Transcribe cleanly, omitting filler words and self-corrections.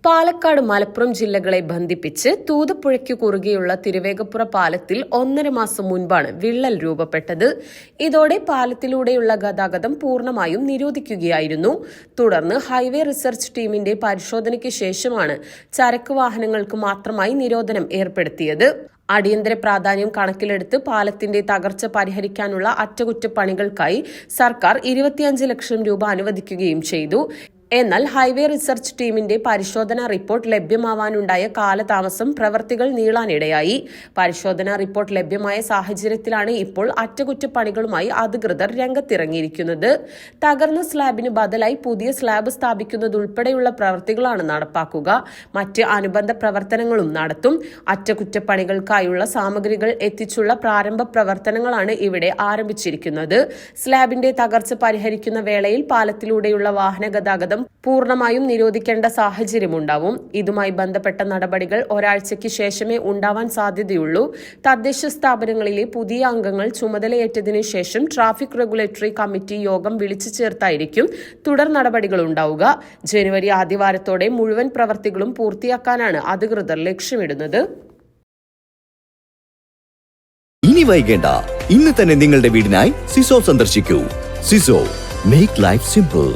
പാലക്കാട് മലപ്പുറം ജില്ലകളെ ബന്ധിപ്പിച്ച് തൂതപ്പുഴയ്ക്കു കുറുകെയുള്ള തിരുവേഗപ്പുറ പാലത്തിൽ 1.5 മാസം മുൻപാണ് വിള്ളൽ രൂപപ്പെട്ടത്. ഇതോടെ പാലത്തിലൂടെയുള്ള ഗതാഗതം പൂർണ്ണമായും നിരോധിക്കുകയായിരുന്നു. തുടർന്ന് ഹൈവേ റിസർച്ച് ടീമിന്റെ പരിശോധനയ്ക്ക് ശേഷമാണ് ചരക്ക് വാഹനങ്ങൾക്ക് മാത്രമായി നിരോധനം ഏർപ്പെടുത്തിയത്. അടിയന്തര പ്രാധാന്യം കണക്കിലെടുത്ത് പാലത്തിന്റെ തകർച്ച പരിഹരിക്കാനുള്ള അറ്റകുറ്റപ്പണികൾക്കായി സർക്കാർ 25 ലക്ഷം രൂപ അനുവദിക്കുകയും ചെയ്തു. എന്നാൽ ഹൈവേ റിസർച്ച് ടീമിന്റെ പരിശോധനാ റിപ്പോർട്ട് ലഭ്യമാവാനുണ്ടായ കാലതാമസം പ്രവർത്തികൾ നീളാനിടയായി. പരിശോധനാ റിപ്പോർട്ട് ലഭ്യമായ സാഹചര്യത്തിലാണ് ഇപ്പോൾ അറ്റകുറ്റപ്പണികളുമായി അധികൃതർ രംഗത്തിറങ്ങിയിരിക്കുന്നത്. തകർന്ന സ്ലാബിന് ബദലായി പുതിയ സ്ലാബ് സ്ഥാപിക്കുന്നതുൾപ്പെടെയുള്ള പ്രവൃത്തികളാണ് നടപ്പാക്കുക. മറ്റ് അനുബന്ധ പ്രവർത്തനങ്ങളും നടത്തും. അറ്റകുറ്റപ്പണികൾക്കായുള്ള സാമഗ്രികൾ എത്തിച്ചുള്ള പ്രാരംഭ പ്രവർത്തനങ്ങളാണ് ഇവിടെ ആരംഭിച്ചിരിക്കുന്നത്. സ്ലാബിന്റെ തകർച്ച പരിഹരിക്കുന്ന വേളയിൽ പാലത്തിലൂടെയുള്ള വാഹന ഗതാഗതം പൂർണ്ണമായും നിരോധിക്കേണ്ട സാഹചര്യമുണ്ടാവും. ഇതുമായി ബന്ധപ്പെട്ട നടപടികൾ ഒരാഴ്ചയ്ക്ക് ശേഷമേ ഉണ്ടാവാൻ സാധ്യതയുള്ളൂ. തദ്ദേശ സ്ഥാപനങ്ങളിലെ പുതിയ അംഗങ്ങൾ ചുമതലയേറ്റതിനു ശേഷം ട്രാഫിക് റെഗുലേറ്ററി കമ്മിറ്റി യോഗം വിളിച്ചു ചേർത്തായിരിക്കും തുടർ നടപടികൾ ഉണ്ടാവുക. ജനുവരി ആദ്യവാരത്തോടെ മുഴുവൻ പ്രവൃത്തികളും പൂർത്തിയാക്കാനാണ് അധികൃതർ ലക്ഷ്യമിടുന്നത്. ഇനി വൈകേണ്ട, ഇന്ന് തന്നെ നിങ്ങളുടെ വീടിനായി സിസോ സന്ദർശിക്കൂ. സിസോ, മേക്ക് ലൈഫ് സിമ്പിൾ.